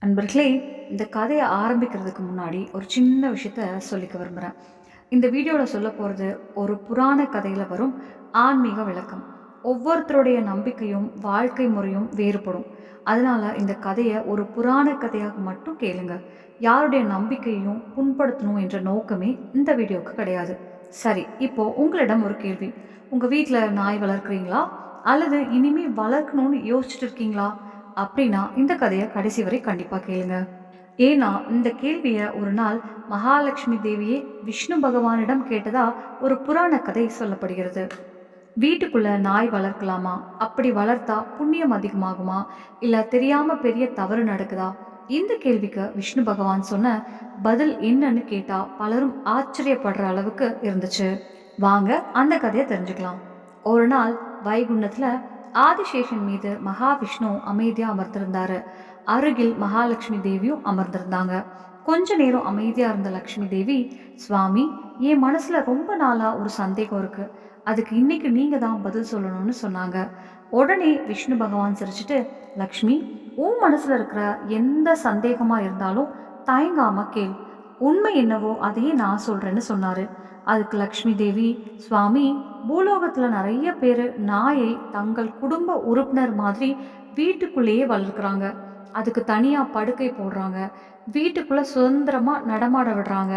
நண்பர்களே, இந்த கதையை ஆரம்பிக்கிறதுக்கு முன்னாடி ஒரு சின்ன விஷயத்த சொல்லிக்க விரும்புகிறேன். இந்த வீடியோவில் சொல்ல போகிறது ஒரு புராண கதையில் வரும் ஆன்மீக விளக்கம். ஒவ்வொருத்தருடைய நம்பிக்கையும் வாழ்க்கை முறையும் வேறுபடும். அதனால இந்த கதையை ஒரு புராண கதையாக மட்டும் கேளுங்க. யாருடைய நம்பிக்கையும் புண்படுத்தணும் என்ற நோக்கமே இந்த வீடியோவுக்கு கிடையாது. சரி, இப்போ உங்களிடம் ஒரு கேள்வி. உங்கள் வீட்டில் நாய் வளர்க்குறீங்களா? அல்லது இனிமே வளர்க்கணும்னு யோசிச்சுட்டு இருக்கீங்களா? அப்படின்னா இந்த கதையை கடைசி வரை கண்டிப்பா கேளுங்க. ஏன்னா இந்த கேள்வியை ஒரு நாள் மகாலட்சுமி தேவியே விஷ்ணு பகவானிடம் கேட்டதா ஒரு புராண கதை சொல்லப்படுகிறது. வீட்டுக்குள்ள நாய் வளர்க்கலாமா? அப்படி வளர்த்தா புண்ணியம் அதிகமாகுமா? இல்ல தெரியாம பெரிய தவறு நடக்குதா? இந்த கேள்விக்கு விஷ்ணு பகவான் சொன்ன பதில் என்னன்னு கேட்டா பலரும் ஆச்சரியப்படுற அளவுக்கு இருந்துச்சு. வாங்க அந்த கதையை தெரிஞ்சுக்கலாம். ஒரு நாள் வைகுண்டத்துல ஆதிசேஷன் மீது மகாவிஷ்ணு அமைதியா அமர்ந்திருந்தாரு. அருகில் மகாலட்சுமி தேவியும் அமர்ந்திருந்தாங்க. கொஞ்ச நேரம் அமைதியா இருந்த லக்ஷ்மி தேவி, சுவாமி, என் மனசுல ரொம்ப நாளா ஒரு சந்தேகம் இருக்கு. அதுக்கு இன்னைக்கு நீங்க தான் பதில் சொல்லணும்னு சொன்னாங்க. உடனே விஷ்ணு பகவான் சிரிச்சுட்டு, லக்ஷ்மி, உன் மனசுல இருக்கிற எந்த சந்தேகமா இருந்தாலும் தயங்காம கேள். உண்மை என்னவோ அதையே நான் சொல்றேன்னு சொன்னாரு. அதுக்கு லக்ஷ்மி தேவி, சுவாமி, பூலோகத்துல நிறைய பேர் நாயை தங்கள் குடும்ப உறுப்பினர் மாதிரி வீட்டுக்குள்ளேயே வளர்க்குறாங்க. அதுக்கு தனியா படுக்கை போடுறாங்க. வீட்டுக்குள்ள சுதந்திரமா நடமாட விடுறாங்க.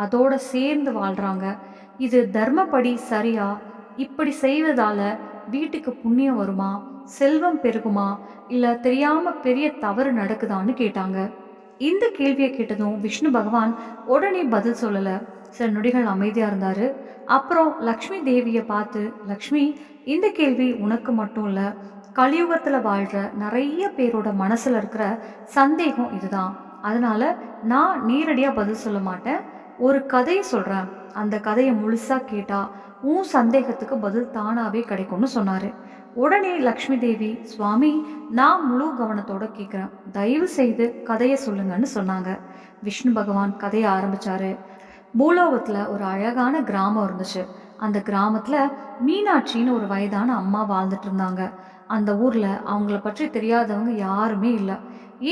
அதோட சேர்ந்து வாழ்றாங்க. இது தர்மப்படி சரியா? இப்படி செய்வதால வீட்டுக்கு புண்ணியம் வருமா? செல்வம் பெருகுமா? இல்ல தெரியாம பெரிய தவறு நடக்குதான்னு கேட்டாங்க. இந்த கேள்வியை கேட்டதும் விஷ்ணு பகவான் உடனே பதில் சொல்லல. சில நொடிகள் அமைதியா இருந்தாரு. அப்புறம் லக்ஷ்மி தேவியை பார்த்து, லக்ஷ்மி, இந்த கேள்வி உனக்கு மட்டும் இல்ல, கலியுகத்துல வாழ்ற நிறைய பேரோட மனசுல இருக்கிற சந்தேகம் இதுதான். அதனால நான் நேரடியா பதில் சொல்ல மாட்டேன். ஒரு கதையை சொல்றேன். அந்த கதையை முழுசா கேட்டா உன் சந்தேகத்துக்கு பதில் தானாவே கிடைக்கும்னு சொன்னாரு. உடனே லக்ஷ்மி தேவி, சுவாமி, நான் முழு கவனத்தோட கேட்குறேன். தயவு செய்து கதையை சொல்லுங்கன்னு சொன்னாங்க. விஷ்ணு பகவான் கதையை ஆரம்பிச்சாரு. பூலோகத்துல ஒரு அழகான கிராமம் இருந்துச்சு. அந்த கிராமத்துல மீனாட்சின்னு ஒரு வயதான அம்மா வாழ்ந்துட்டு இருந்தாங்க. அந்த ஊர்ல அவங்கள பற்றி தெரியாதவங்க யாருமே இல்லை.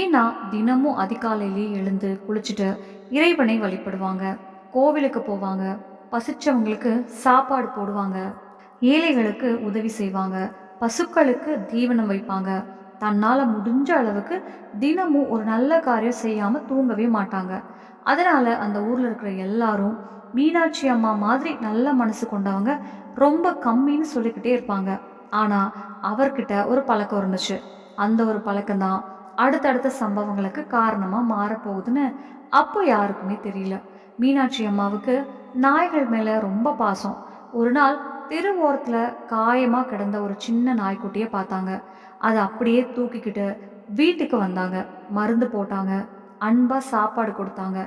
ஏன்னா தினமும் அதிகாலையிலேயே எழுந்து குளிச்சுட்டு இறைவனை வழிபடுவாங்க. கோவிலுக்கு போவாங்க. பசிச்சவங்களுக்கு சாப்பாடு போடுவாங்க. ஏழைகளுக்கு உதவி செய்வாங்க. பசுக்களுக்கு தீவனம் வைப்பாங்க. தன்னால முடிஞ்ச அளவுக்கு தினமும் ஒரு நல்ல காரியம் செய்யாம தூங்கவே மாட்டாங்க. அதனால அந்த ஊர்ல இருக்கிற எல்லாரும் மீனாட்சி அம்மா மாதிரி நல்ல மனசு கொண்டவங்க ரொம்ப கம்மின்னு சொல்லிக்கிட்டே இருப்பாங்க. ஆனா அவர்கிட்ட ஒரு பழக்கம் இருந்துச்சு. அந்த ஒரு பழக்கம்தான் அடுத்தடுத்த சம்பவங்களுக்கு காரணமா மாறப்போகுதுன்னு அப்போ யாருக்குமே தெரியல. மீனாட்சி அம்மாவுக்கு நாய்கள் மேல ரொம்ப பாசம். ஒரு நாள் தெரு ஓரத்துல காயமா கிடந்த ஒரு சின்ன நாய்க்குட்டியை பார்த்தாங்க. அதை அப்படியே தூக்கிக்கிட்டு வீட்டுக்கு வந்தாங்க. மருந்து போட்டாங்க. அன்பா சாப்பாடு கொடுத்தாங்க.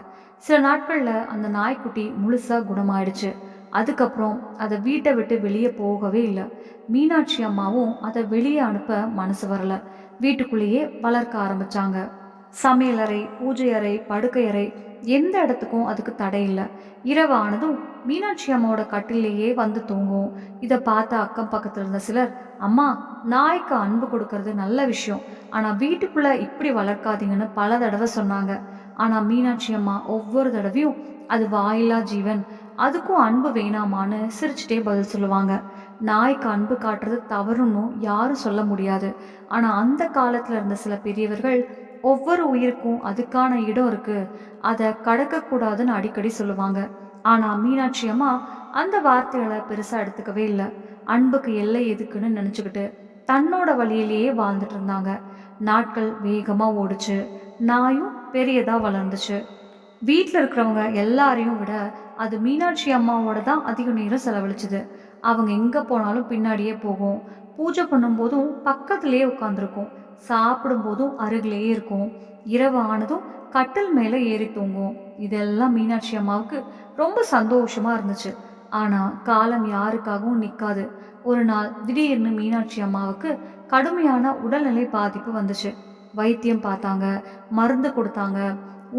சில நாட்கள்ல அந்த நாய்க்குட்டி முழுசா குணமாயிடுச்சு. அதுக்கப்புறம் அதை வீட்டை விட்டு வெளியே போகவே இல்லை. மீனாட்சி அம்மாவும் அதை வெளியே அனுப்ப மனசு வரல. வீட்டுக்குள்ளேயே வளர்க்க ஆரம்பிச்சாங்க. சமையலறை, பூஜை அறை, படுக்கை அறை, எந்த இடத்துக்கும் அதுக்கு தடை இல்லை. இரவு ஆனதும் மீனாட்சி அம்மாவோட கட்டிலேயே வந்து தூங்கும். இதை பார்த்த அக்கம் பக்கத்துல இருந்த சிலர், அம்மா, நாய்க்கு அன்பு கொடுக்கறது நல்ல விஷயம், ஆனா வீட்டுக்குள்ள இப்படி வளர்க்காதீங்கன்னு பல தடவை சொன்னாங்க. ஆனா மீனாட்சி அம்மா ஒவ்வொரு தடவையும் அது வாயில்லா ஜீவன், அதுக்கும் அன்பு வேணாமான்னு சிரிச்சுட்டே பதில் சொல்லுவாங்க. நாய்க்கு அன்பு காட்டுறது தவறுன்னு யாரும் சொல்ல முடியாது. ஆனா அந்த காலத்துல இருந்த சில பெரியவர்கள், ஒவ்வொரு உயிருக்கும் அதுக்கான இடம் இருக்கு, அதை கடக்கக்கூடாதுன்னு அடிக்கடி சொல்லுவாங்க. ஆனா மீனாட்சி அம்மா அந்த வார்த்தைகளை பெருசா எடுத்துக்கவே இல்லை. அன்புக்கு எல்லை எதுக்குன்னு நினைச்சுக்கிட்டு தன்னோட வழியிலேயே வாழ்ந்துட்டு இருந்தாங்க. நாட்கள் வேகமா ஓடுச்சு. நாயும் பெரியதா வளர்ந்துச்சு. வீட்டில் இருக்கிறவங்க எல்லாரையும் விட அது மீனாட்சி அம்மாவோட தான் அதிக நேரம் செலவழிச்சுது. அவங்க எங்க போனாலும் பின்னாடியே போகும். பூஜை பண்ணும்போதும் பக்கத்திலேயே உட்காந்துருக்கும். சாப்பிடும் போதும் அருகிலேயே இருக்கும். இரவு ஆனதும் கட்டில் மேல ஏறி தூங்கும். இதெல்லாம் மீனாட்சி அம்மாவுக்கு ரொம்ப சந்தோஷமா இருந்துச்சு. ஆனா காலம் யாருக்காகவும் நிக்காது. ஒரு நாள் திடீர்னு மீனாட்சி அம்மாவுக்கு கடுமையான உடல்நிலை பாதிப்பு வந்துச்சு. வைத்தியம் பார்த்தாங்க. மருந்து கொடுத்தாங்க.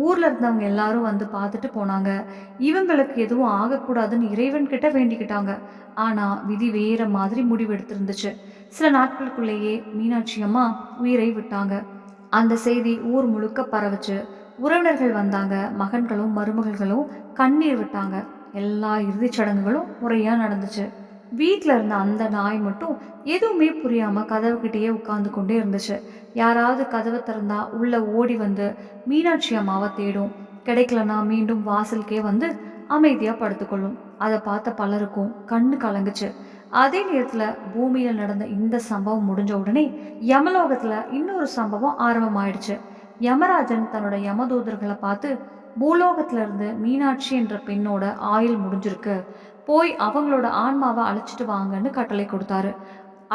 ஊர்ல இருந்தவங்க எல்லாரும் வந்து பார்த்துட்டு போனாங்க. இவங்களுக்கு எதுவும் ஆகக்கூடாதுன்னு இறைவன் கிட்ட வேண்டிக்கிட்டாங்க. ஆனா விதி வேற மாதிரி முடிவு எடுத்திருந்துச்சு. சில நாட்களுக்குள்ளேயே மீனாட்சி அம்மா உயிரை விட்டாங்க. அந்த செய்தி ஊர் முழுக்க பரவுச்சு. உறவினர்கள் வந்தாங்க. மகன்களும் மருமகள்களும் கண்ணீர் விட்டாங்க. எல்லா இறுதிச் சடங்குகளும் முறையா நடந்துச்சு. வீட்ல இருந்த அந்த நாய் மட்டும் எதுவுமே புரியாம கதவுகிட்டயே உட்கார்ந்து கொண்டே இருந்துச்சு. யாராவது கதவை திறந்தா உள்ள ஓடி வந்து மீனாட்சி அம்மாவை தேடும். கிடைக்கலனா மீண்டும் வாசலுக்கே வந்து அமைதியா படுத்துக்கொள்ளும். அதை பார்த்த பலருக்கும் கண்ணு கலங்குச்சு. அதே நேரத்துல பூமியில நடந்த இந்த சம்பவம் முடிஞ்ச உடனே யமலோகத்துல இன்னொரு சம்பவம் ஆரம்பமாயிடுச்சு. யமராஜன் தன்னோட யமதூதர்களை பார்த்து, பூலோகத்துல இருந்து மீனாட்சி என்ற பெண்ணோட ஆயுள் முடிஞ்சிருக்கு, போய் அவங்களோட ஆன்மாவை அழைச்சிட்டு வாங்கன்னு கட்டளை கொடுத்தாரு.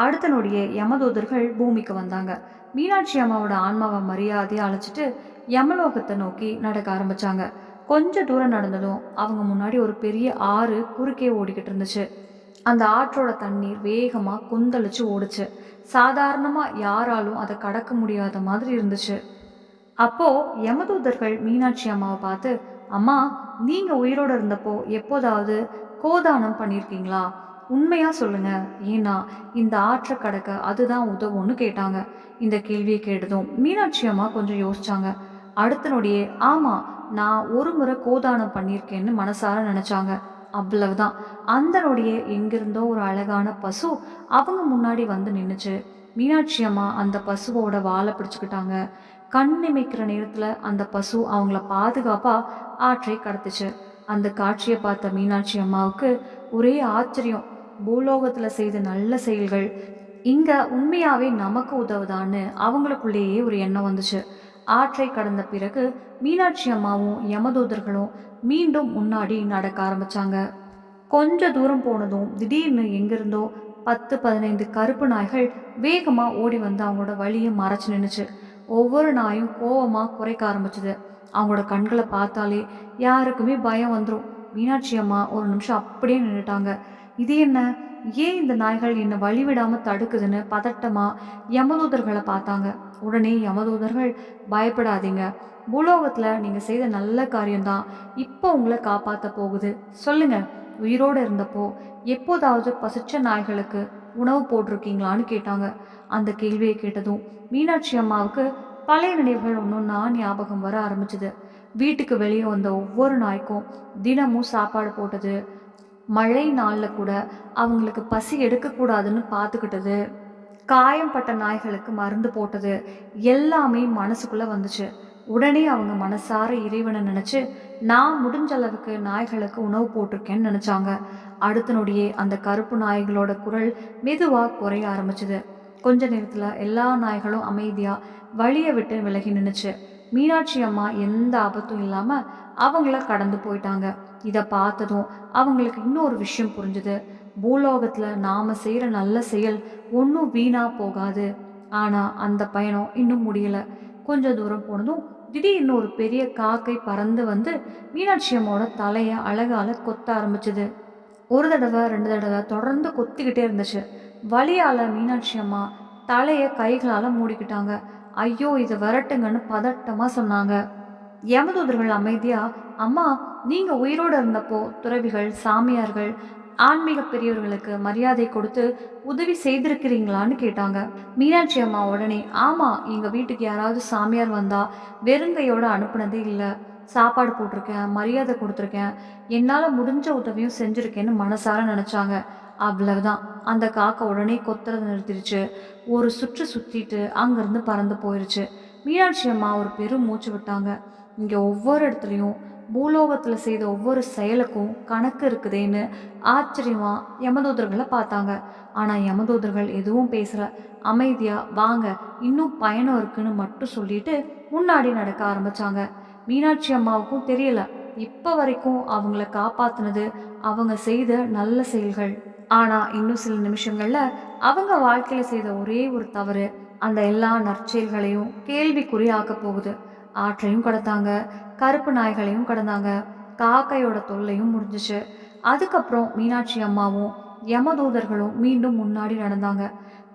அடுத்த நொடியே யமதூதர்கள் பூமிக்கு வந்தாங்க. மீனாட்சி அம்மாவோட ஆன்மாவை மரியாதையை அழைச்சிட்டு யமலோகத்தை நோக்கி நடக்க ஆரம்பிச்சாங்க. கொஞ்ச தூரம் நடந்ததும் அவங்க முன்னாடி ஒரு பெரிய ஆறு குறுக்கே ஓடிக்கிட்டு இருந்துச்சு. அந்த ஆற்றோட தண்ணீர் வேகமா கொந்தளிச்சு ஓடுச்சு. சாதாரணமா யாராலும் அதை கடக்க முடியாத மாதிரி இருந்துச்சு. அப்போ யமதூதர்கள் மீனாட்சி அம்மாவை பார்த்து, அம்மா, நீங்க உயிரோட இருந்தப்போ எப்போதாவது கோதானம் பண்ணியிருக்கீங்களா? உண்மையா சொல்லுங்க. ஏன்னா இந்த ஆற்றை கடக்க அதுதான் உதவும்னு கேட்டாங்க. இந்த கேள்வியை கேட்டதும் மீனாட்சி அம்மா கொஞ்சம் யோசிச்சாங்க. அடுத்த நொடியே, ஆமா, நான் ஒரு முறை கோதானம் பண்ணியிருக்கேன்னு மனசார நினைச்சாங்க. அவ்வளவுதான். அந்த நொடியே எங்கிருந்தோ ஒரு அழகான பசு அவங்க முன்னாடி வந்து நின்னுச்சு. மீனாட்சி அம்மா அந்த பசுவோட வாலை பிடிச்சுக்கிட்டாங்க. கண் இமைக்கிற நேரத்துல அந்த பசு அவங்கள பாதுகாப்பா ஆற்றை கடத்துச்சு. அந்த காட்சியை பார்த்த மீனாட்சி அம்மாவுக்கு ஒரே ஆச்சரியம். பூலோகத்துல செய்த நல்ல செயல்கள் இங்க உண்மையாவே நமக்கு உதவுதான்னு அவங்களுக்குள்ளேயே ஒரு எண்ணம் வந்துச்சு. ஆற்றை கடந்த பிறகு மீனாட்சி அம்மாவும் யமதூதர்களும் மீண்டும் முன்னாடி நடக்க ஆரம்பிச்சாங்க. கொஞ்ச தூரம் போனதும் திடீர்னு எங்கிருந்தோ 10-15 கருப்பு நாய்கள் வேகமா ஓடி வந்து அவங்களோட வழியை மறைச்சு நின்னுச்சு. ஒவ்வொரு நாயும் கோவமா குறைக்க ஆரம்பிச்சுது. அவங்களோட கண்களை பார்த்தாலே யாருக்குமே பயம் வந்துடும். மீனாட்சி அம்மா ஒரு நிமிஷம் அப்படியே நின்றுட்டாங்க. இது என்ன? ஏன் இந்த நாய்கள் என்னை வழிவிடாம தடுக்குதுன்னு பதட்டமா யமதூதர்களை பார்த்தாங்க. உடனே யமதூதர்கள், பயப்படாதீங்க, பூலோகத்துல நீங்க செய்த நல்ல காரியம்தான் இப்போ உங்களை காப்பாத்த போகுது. சொல்லுங்க, உயிரோடு இருந்தப்போ எப்போதாவது பசிச்ச நாய்களுக்கு உணவு போட்டிருக்கீங்களான்னு கேட்டாங்க. அந்த கேள்வியை கேட்டதும் மீனாட்சி அம்மாவுக்கு பழைய நினைவுகள் ஒன்றுன்னா ஞாபகம் வர ஆரம்பிச்சுது. வீட்டுக்கு வெளியே வந்த ஒவ்வொரு நாய்க்கும் தினமும் சாப்பாடு போட்டது, மழை நாளில் கூட அவங்களுக்கு பசி எடுக்கக்கூடாதுன்னு பார்த்துக்கிட்டது, காயம்பட்ட நாய்களுக்கு மருந்து போட்டது எல்லாமே மனசுக்குள்ளே வந்துச்சு. உடனே அவங்க மனசார இறைவனை நினச்சி நான் முடிஞ்ச அளவுக்கு நாய்களுக்கு உணவு போட்டிருக்கேன்னு நினச்சாங்க. அடுத்த நொடியே அந்த கருப்பு நாய்களோட குரல் மெதுவாக குறைய ஆரம்பிச்சுது. கொஞ்ச நேரத்தில் எல்லா நாய்களும் அமைதியாக வழியை விட்டு விலகி நின்றுச்சு. மீனாட்சி அம்மா எந்த ஆபத்தும் இல்லாமல் அவங்கள கடந்து போயிட்டாங்க. இதை பார்த்ததும் அவங்களுக்கு இன்னொரு விஷயம் புரிஞ்சுது. பூலோகத்தில் நாம் செய்கிற நல்ல செயல் ஒன்றும் வீணாக போகாது. ஆனால் அந்த பயணம் இன்னும் முடியலை. கொஞ்சம் தூரம் போனதும் திடீர்னு ஒரு பெரிய காக்கை பறந்து வந்து மீனாட்சி அம்மாவோட தலையை அழகால கொத்த ஆரம்பிச்சுது. ஒரு தடவை 2 தடவை தொடர்ந்து கொத்திக்கிட்டே இருந்துச்சு. வலியால் மீனாட்சி அம்மா தலையை கைகளால் மூடிக்கிட்டாங்க. ஐயோ, இதை விரட்டுங்கன்னு பதட்டமாக சொன்னாங்க. யமதூதர்கள் அமைதியா, அம்மா, நீங்க உயிரோடு இருந்தப்போ துறவிகள், சாமியார்கள், ஆன்மீக பெரியவர்களுக்கு மரியாதை கொடுத்து உதவி செய்திருக்கிறீங்களான்னு கேட்டாங்க. மீனாட்சி அம்மா உடனே, ஆமா, எங்க வீட்டுக்கு யாராவது சாமியார் வந்தா வெறுங்கையோட அனுப்புனதே இல்லை. சாப்பாடு போட்டிருக்கேன், மரியாதை கொடுத்துருக்கேன், என்னால் முடிஞ்ச உதவியும் செஞ்சுருக்கேன்னு மனசார நினச்சாங்க. அவ்வளவுதான். அந்த காக்கை உடனே கொத்துறதை நிறுத்திடுச்சு. ஒரு சுற்று சுற்றிட்டு அங்கேருந்து பறந்து போயிருச்சு. மீனாட்சி அம்மா ஒரு பெரும் மூச்சு விட்டாங்க. இங்கே ஒவ்வொரு இடத்துலையும் பூலோகத்தில் செய்த ஒவ்வொரு செயலுக்கும் கணக்கு இருக்குதேன்னு ஆச்சரியமா யமதூதர்களை பார்த்தாங்க. ஆனால் யமதூதர்கள் எதுவும் பேசல. அமைதியா, வாங்க, இன்னும் பயணம் இருக்குன்னு மட்டும் சொல்லிட்டு முன்னாடி நடக்க ஆரம்பிச்சாங்க. மீனாட்சி அம்மாவுக்கும் தெரியல, இப்போ வரைக்கும் அவங்கள காப்பாத்துனது அவங்க செய்த நல்ல செயல்கள். ஆனா இன்னும் சில நிமிஷங்கள்ல அவங்க வாழ்க்கையில செய்த ஒரே ஒரு தவறு அந்த எல்லா நற்செயல்களையும் கேள்விக்குறி ஆக்க போகுது. ஆற்றையும் கடந்தாங்க, கருப்பு நாய்களையும் கடந்தாங்க, காக்கையோட தொல்லையும் முடிஞ்சிச்சு. அதுக்கப்புறம் மீனாட்சி அம்மாவும் யமதூதர்களும் மீண்டும் முன்னாடி நடந்தாங்க.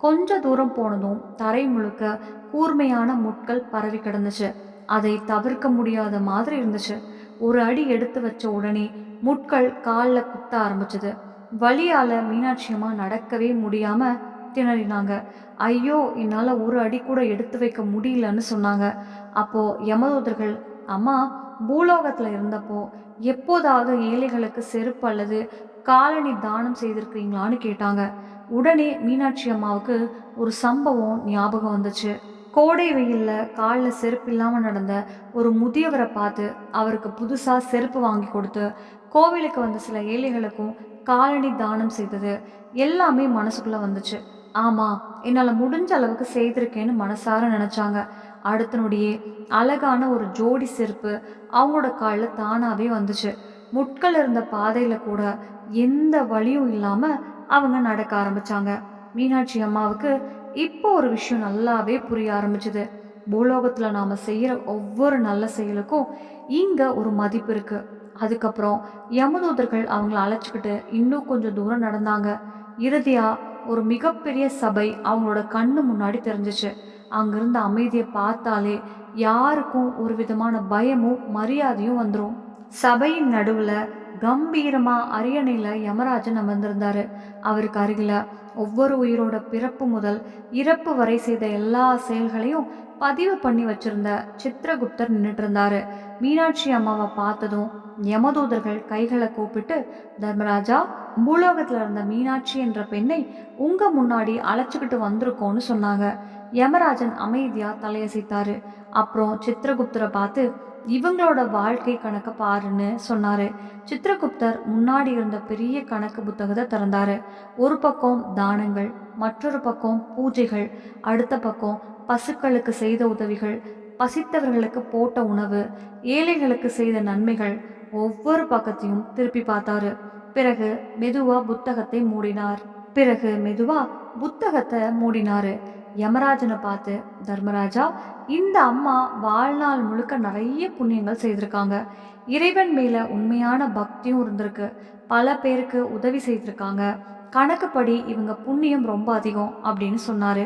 கொஞ்ச தூரம் போனதும் தரை முழுக்க கூர்மையான முட்கள் பரவி கிடந்துச்சு. அதை தவிர்க்க முடியாத மாதிரி இருந்துச்சு. ஒரு அடி எடுத்து வச்ச உடனே முட்கள் காலில் குத்த ஆரம்பிச்சது. வலியால மீனாட்சி அம்மா நடக்கவே முடியாம திணறினாங்க. ஐயோ! என்னால ஒரு அடி கூட எடுத்து வைக்க முடியலன்னு சொன்னாங்க. அப்போ யமதூதர்கள், அம்மா, பூலோகத்துல இருந்தப்போ எப்போதாவது ஏழைகளுக்கு செருப்பு அல்லது காலணி தானம் செய்திருக்கிறீங்களான்னு கேட்டாங்க. உடனே மீனாட்சி அம்மாவுக்கு ஒரு சம்பவம் ஞாபகம் வந்துச்சு. கோடை வெயில்ல கால்ல செருப்பு இல்லாம நடந்த ஒரு முதியவரை பார்த்து அவருக்கு புதுசா செருப்பு வாங்கி கொடுத்து, கோவிலுக்கு வந்த சில ஏழைகளுக்கும் காலணி தானம் செய்தது எல்லாமே மனசுக்குள்ள வந்துச்சு. ஆமா, என்னால முடிஞ்ச அளவுக்கு செய்திருக்கேன்னு மனசார நினைச்சாங்க. அடுத்த நொடியே அழகான ஒரு ஜோடி செருப்பு அவங்களோட கால்ல தானாவே வந்துச்சு. முட்கள் இருந்த பாதையில கூட எந்த வழியும் இல்லாம அவங்க நடக்க ஆரம்பிச்சாங்க. மீனாட்சி அம்மாவுக்கு இப்போ ஒரு விஷயம் நல்லாவே புரிய ஆரம்பிச்சுது. பூலோகத்துல நாம செய்யற ஒவ்வொரு நல்ல செயலுக்கும் இங்க ஒரு மதிப்பு இருக்கு. அதுக்கப்புறம் யமதூதர்கள் அவங்கள அழைச்சிக்கிட்டு இன்னும் கொஞ்சம் தூரம் நடந்தாங்க. இறுதியா ஒரு மிகப்பெரிய சபை அவங்களோட கண்ணு முன்னாடி தெரிஞ்சிச்சு. அங்கிருந்த அமைதியை பார்த்தாலே யாருக்கும் ஒரு விதமான பயமும் மரியாதையும் வந்துடும். சபையின் நடுவுல கம்பீரமா அரியணையில யமராஜன் அமர்ந்திருந்தாரு. அவருக்கு அருகில ஒவ்வொரு உயிரோட பிறப்பு முதல் இறப்பு வரை செய்த எல்லா செயல்களையும் பதிவு பண்ணி வச்சிருந்த சித்திரகுப்தர் நின்றுட்டு இருந்தாரு. மீனாட்சி அம்மாவை பார்த்ததும் யமதூதர்கள் கைகளை கூப்பிட்டு, தர்மராஜா, பூலோகத்துல இருந்த மீனாட்சி என்ற பெண்ணை உங்க முன்னாடி அழைச்சிக்கிட்டு வந்திருக்கோன்னு சொன்னாங்க. யமராஜன் அமைதியா தலையசைத்தாரு. அப்புறம் சித்திரகுப்தரை பார்த்து, இவங்களோட வாழ்க்கை கணக்க பாருன்னு சொன்னாரு. சித்திரகுப்தர் முன்னாடி இருந்த பெரிய கணக்கு புத்தகத்தை திறந்தாரு. ஒரு பக்கம் தானங்கள், மற்றொரு பக்கம் பூஜைகள், அடுத்த பக்கம் பசுக்களுக்கு செய்த உதவிகள், பசித்தவர்களுக்கு போட்ட உணவு, ஏழைகளுக்கு செய்த நன்மைகள், ஒவ்வொரு பக்கத்தையும் திருப்பி பார்த்தாரு. பிறகு மெதுவா புத்தகத்தை மூடினாரு. யமராஜனை பார்த்து, தர்மராஜா, இந்த அம்மா வாழ்நாள் முழுக்க நிறைய புண்ணியங்கள் செய்திருக்காங்க. இறைவன் மேல உண்மையான பக்தியும் இருந்திருக்கு. பல பேருக்கு உதவி செய்திருக்காங்க. கணக்குப்படி இவங்க புண்ணியம் ரொம்ப அதிகம் அப்படின்னு சொன்னாரு.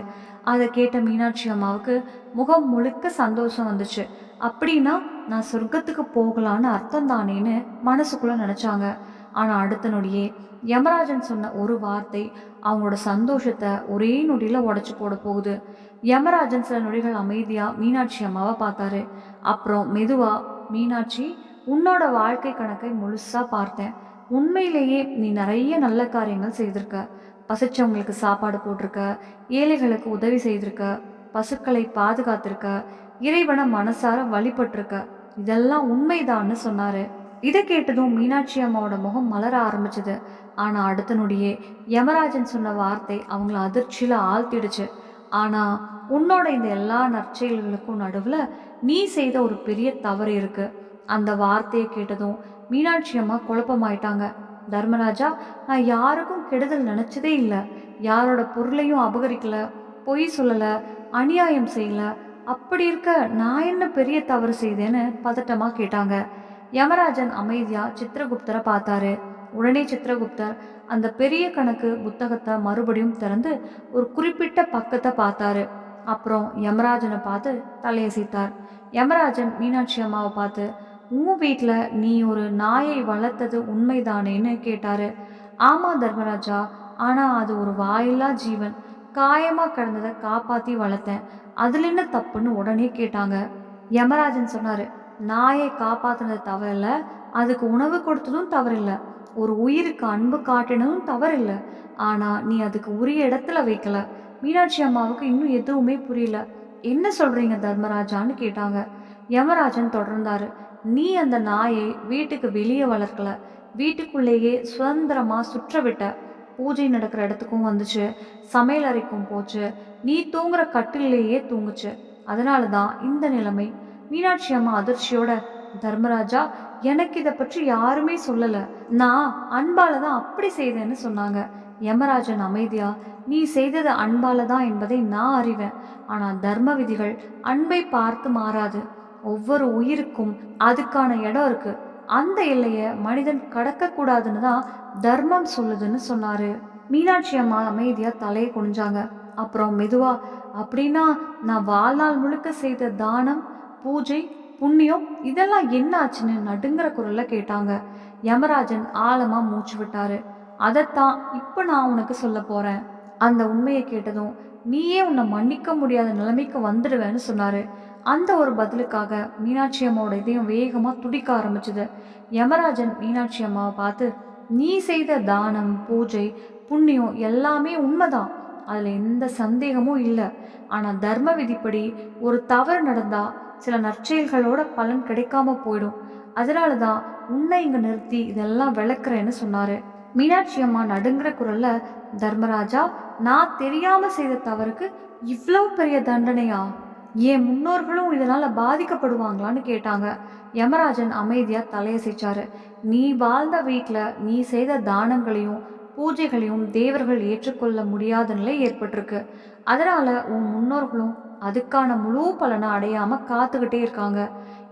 அதை கேட்ட மீனாட்சி அம்மாவுக்கு முகம் முழுக்க சந்தோஷம் வந்துச்சு. அப்படின்னா நான் சொர்க்கத்துக்கு போகலான்னு அர்த்தம் தானேன்னு மனசுக்குள்ள நினைச்சாங்க. ஆனா அடுத்த நொடியே யமராஜன் சொன்ன ஒரு வார்த்தை அவங்களோட சந்தோஷத்தை ஒரே நொடியில உடைச்சு போட போகுது. யமராஜன் சில நொடிகள் அமைதியா மீனாட்சி அம்மாவை பார்த்தாரு. அப்புறம் மெதுவா, மீனாட்சி, உன்னோட வாழ்க்கை கணக்கை முழுசா பார்த்தேன். உண்மையிலேயே நீ நிறைய நல்ல காரியங்கள் செய்திருக்க. பசிச்சவங்களுக்கு சாப்பாடு போட்டிருக்க, ஏழைகளுக்கு உதவி செய்திருக்க, பசுக்களை பாதுகாத்திருக்க, இறைவனை மனசார வழிபட்டிருக்க. இதெல்லாம் உண்மைதான்னு சொன்னாரு. இதை கேட்டதும் மீனாட்சி அம்மாவோட முகம் மலர ஆரம்பிச்சது. ஆனா அடுத்த நொடியே யமராஜன் சொன்ன வார்த்தை அவங்கள அதிர்ச்சியில ஆழ்த்திடுச்சு. ஆனா உன்னோட இந்த எல்லா நற்செயல்களுக்கும் நடுவுல நீ செய்த ஒரு பெரிய தவறு இருக்கு. அந்த வார்த்தையை கேட்டதும் மீனாட்சி அம்மா குழப்பமாயிட்டாங்க. தர்மராஜா, நான் யாருக்கும் கெடுதல் நினைச்சதே இல்லை. யாரோட பொருளையும் அபகரிக்கல, பொய் சொல்லல, அநியாயம் செய்யல. அப்படி இருக்க நான் என்ன பெரிய தவறு செய்தேன்னு பதட்டமா கேட்டாங்க. யமராஜன் அமைதியா சித்திரகுப்தரை பார்த்தாரு. உடனே சித்திரகுப்தர் அந்த பெரிய கணக்கு புத்தகத்தை மறுபடியும் திறந்து ஒரு குறிப்பிட்ட பக்கத்தை பார்த்தாரு. அப்புறம் யமராஜனை பார்த்து தலையசைத்தார். யமராஜன் மீனாட்சி அம்மாவை பார்த்து, உன் வீட்டில் நீ ஒரு நாயை வளர்த்தது உண்மைதானேன்னு கேட்டாரு. ஆமா தர்மராஜா, ஆனா அது ஒரு வாயில்லா ஜீவன். காயமா கிடந்ததை காப்பாத்தி வளர்த்தேன். அதுல என்ன தப்புன்னு உடனே கேட்டாங்க. யமராஜன் சொன்னாரு, நாயை காப்பாத்தினது தவறில்ல, அதுக்கு உணவு கொடுத்ததும் தவறில்லை, ஒரு உயிருக்கு அன்பு காட்டினதும் தவறில்லை. ஆனா நீ அதுக்கு உரிய இடத்துல வைக்கல. மீனாட்சி அம்மாவுக்கு இன்னும் எதுவுமே புரியல. என்ன சொல்றீங்க தர்மராஜான்னு கேட்டாங்க. யமராஜன் தொடர்ந்தாரு, நீ அந்த நாயை வீட்டுக்கு வெளியே வளர்க்கல, வீட்டுக்குள்ளேயே சுதந்திரமா சுற்ற விட்ட. பூஜை நடக்கிற இடத்துக்கும் வந்துச்சு, சமையல் அறைக்கும் போச்சு, நீ தூங்குற கட்டிலேயே தூங்குச்சு. அதனால தான் இந்த நிலைமை. மீனாட்சி அம்மா அதிர்ச்சியோட, தர்மராஜா, எனக்கு இதை பற்றி யாருமே சொல்லல, நான் அன்பால தான் அப்படி செய்தேன்னு சொன்னாங்க. யமராஜன் அமைதியா, நீ செய்தது அன்பால தான் என்பதை நான் அறிவேன். ஆனா தர்ம விதிகள் அன்பை பார்த்து மாறாது. ஒவ்வொரு உயிருக்கும் அதுக்கான இடம் இருக்கு. அந்த எல்லைய மனிதன் கடக்க கூடாதுன்னு தான் தர்மம் சொல்லுதுன்னு சொன்னாரு. மீனாட்சி அம்மா அமைதியா தலையை குனிஞ்சாங்க. அப்புறம் மெதுவா, அப்படின்னா நான் வாழ்நாள் முழுக்க செய்த தானம், பூஜை, புண்ணியம் இதெல்லாம் என்ன ஆச்சுன்னு நடுங்கிற குரல்ல கேட்டாங்க. யமராஜன் ஆழமா மூச்சு விட்டாரு. அதைத்தான் இப்ப நான் உனக்கு சொல்ல போறேன். அந்த உண்மையை கேட்டதும் நீயே உன்னை மன்னிக்க முடியாத நிலைமைக்கு வந்துடுவேன்னு சொன்னாரு. அந்த ஒரு பதிலுக்காக மீனாட்சி அம்மாவோட இதயம் வேகமா துடிக்க ஆரம்பிச்சுது. யமராஜன் மீனாட்சி அம்மாவை பார்த்து, நீ செய்த தானம், பூஜை, புண்ணியம் எல்லாமே உண்மைதான். அதுல எந்த சந்தேகமும் இல்லை. ஆனா தர்ம விதிப்படி ஒரு தவறு நடந்தா சில நற்செயல்களோட பலன் கிடைக்காம போயிடும். அதனால தான் உன்னை இங்க நிறுத்தி இதெல்லாம் விளக்குறேன்னு சொன்னாரு. மீனாட்சி அம்மா நடுங்கிற குரல்ல, தர்மராஜா, நான் தெரியாம செய்த தவறுக்கு இவ்வளவு பெரிய தண்டனையா? என் முன்னோர்களும் இதனால பாதிக்கப்படுவாங்களான்னு கேட்டாங்க. யமராஜன் அமைதியா தலையசைச்சாரு. நீ வாழ்ந்த வீட்டுல நீ செய்த தானங்களையும் பூஜைகளையும் தேவர்கள் ஏற்றுக்கொள்ள முடியாத நிலை ஏற்பட்டிருக்கு. அதனால உன் முன்னோர்களும் அதுக்கான முழு பலனை அடையாம காத்துக்கிட்டே இருக்காங்க.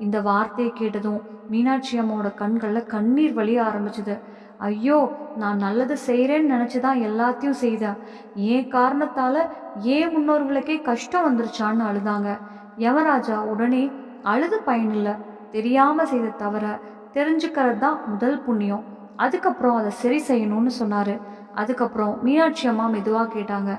இந்த வார்த்தையை கேட்டதும் மீனாட்சி அம்மாவோட கண்கள்ல கண்ணீர் வழிய ஆரம்பிச்சுது. ஐயோ, நான் நல்லது செய்கிறேன்னு நினச்சி தான் எல்லாத்தையும் செய்தேன். ஏன் காரணத்தால் ஏன் முன்னோர்களுக்கே கஷ்டம் வந்துருச்சான்னு அழுதாங்க. யமராஜா உடனே, அழுது பயனில்லை, தெரியாமல் செய்த தவிர தெரிஞ்சுக்கிறது தான் முதல் புண்ணியம், அதுக்கப்புறம் அதை சரி செய்யணும்னு சொன்னார். அதுக்கப்புறம் மீனாட்சி அம்மா மெதுவாக கேட்டாங்க,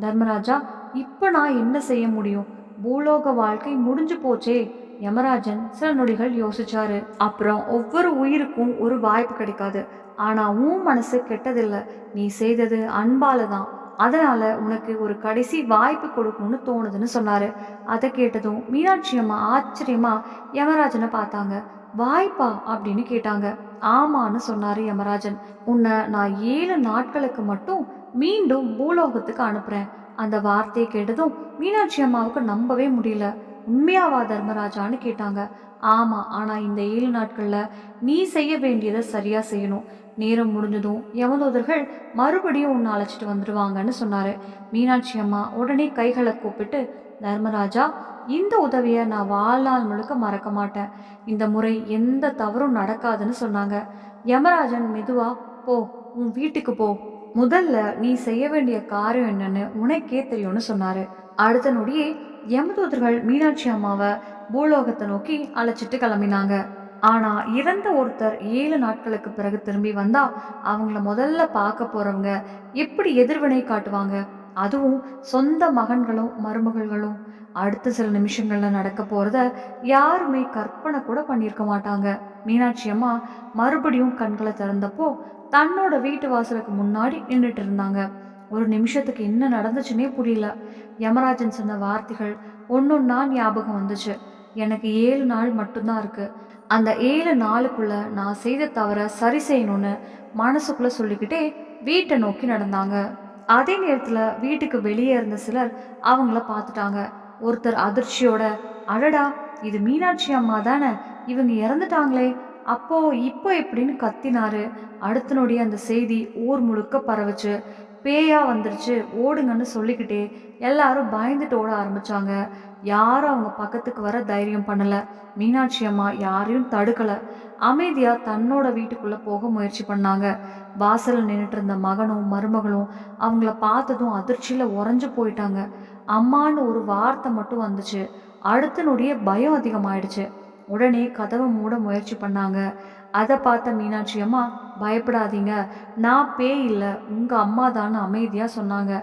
தர்மராஜா, இப்போ நான் என்ன செய்ய முடியும்? பூலோக வாழ்க்கை முடிஞ்சு போச்சே. யமராஜன் சில நொடிகள் யோசிச்சாரு. அப்புறம் ஒவ்வொரு உயிருக்கும் ஒரு வாய்ப்பு கிடைக்காது. ஆனா உன் மனசு கெட்டதில்லை, நீ செய்தது அன்பால தான். அதனால உனக்கு ஒரு கடைசி வாய்ப்பு கொடுக்கணும்னு தோணுதுன்னு சொன்னாரு. அதை கேட்டதும் மீனாட்சி அம்மா ஆச்சரியமா யமராஜனை பார்த்தாங்க. வாய்ப்பா அப்படின்னு கேட்டாங்க. ஆமான்னு சொன்னாரு யமராஜன். உன்னை நான் 7 நாட்களுக்கு மட்டும் மீண்டும் பூலோகத்துக்கு அனுப்புறேன். அந்த வார்த்தையை கேட்டதும் மீனாட்சி அம்மாவுக்கு நம்பவே முடியல. உண்மையாவா தர்மராஜான்னு கேட்டாங்க. ஆமா, ஆனா இந்த 7 நாட்கள்ல நீ செய்ய வேண்டியதை சரியா செய்யணும். நேரம் முடிஞ்சதும் யமதூதர்கள் மறுபடியும் உன்னை அழைச்சிட்டு வந்துடுவாங்கன்னு சொன்னாரு. மீனாட்சி அம்மா உடனே கைகளை கூப்பிட்டு, தர்மராஜா, இந்த உதவியை நான் வாழ்நாள் முழுக்க மறக்க மாட்டேன். இந்த முறை எந்த தவறும் நடக்காதுன்னு சொன்னாங்க. யமராஜன் மெதுவா, போ, உன் வீட்டுக்கு போ. முதல்ல நீ செய்ய வேண்டிய காரியம் என்னன்னு உனக்கே தெரியும்னு சொன்னாரு. அடுத்த நொடியே யமதூதர்கள் மீனாட்சி அம்மாவை பூலோகத்தை நோக்கி அழைச்சிட்டு கிளம்பினாங்க. ஆனா இறந்த ஒருத்தர் 7 நாட்களுக்கு பிறகு திரும்பி வந்தா அவங்கள முதல்ல பார்க்க போறவங்க எப்படி எதிர்வினை காட்டுவாங்க? அதுவும் சொந்த மகன்களும் மருமகள்களும். அடுத்த சில நிமிஷங்கள்ல நடக்க போறத யாருமே கற்பனை கூட பண்ணியிருக்க மாட்டாங்க. மீனாட்சி அம்மா மறுபடியும் கண்களை திறந்தப்போ தன்னோட வீட்டு வாசலுக்கு முன்னாடி நின்றுட்டு இருந்தாங்க. ஒரு நிமிஷத்துக்கு என்ன நடந்துச்சுன்னே புரியல. யமராஜன் சொன்ன வார்த்தைகள் ஒன்னொன்னா ஞாபகம் வந்துச்சு. எனக்கு 7 நாள் மட்டும்தான் இருக்கு. அந்த 7 நாளுக்குள்ள நான் செய்த தவற சரி செய்யணும்னு மனசுக்குள்ள சொல்லிக்கிட்டே வீட்டை நோக்கி நடந்தாங்க. அதே நேரத்துல வீட்டுக்கு வெளியே இருந்த சிலர் அவங்கள பார்த்துட்டாங்க. ஒருத்தர் அதிர்ச்சியோட, அடடா, இது மீனாட்சி அம்மா தானே, இவங்க இறந்துட்டாங்களே, அப்போ இப்போ எப்படின்னு கத்தினாரு. அடுத்த நொடி அந்த செய்தி ஊர் முழுக்க பரவுச்சு. பேயா வந்துருச்சு, ஓடுங்கன்னு சொல்லிக்கிட்டே எல்லாரும் பயந்துட்டு ஓட ஆரம்பிச்சாங்க. யாரும் அவங்க பக்கத்துக்கு வர தைரியம் பண்ணல. மீனாட்சி அம்மா யாரையும் தடுக்கல. அமைதியா தன்னோட வீட்டுக்குள்ள போக முயற்சி பண்ணாங்க. வாசல்ல நின்றுட்டு இருந்த மகனும் மருமகளும் அவங்கள பார்த்ததும் அதிர்ச்சியில உறைஞ்சு போயிட்டாங்க. அம்மான்னு ஒரு வார்த்தை மட்டும் வந்துச்சு. அடுத்த நொடியே பயம் அதிகமாயிடுச்சு. உடனே கதவை மூட முயற்சி பண்ணாங்க. அதை பார்த்த மீனாட்சி அம்மா, பயப்படாதீங்க, நான் பேய் இல்லை, உங்க அம்மா தான் அமைதியா சொன்னாங்க.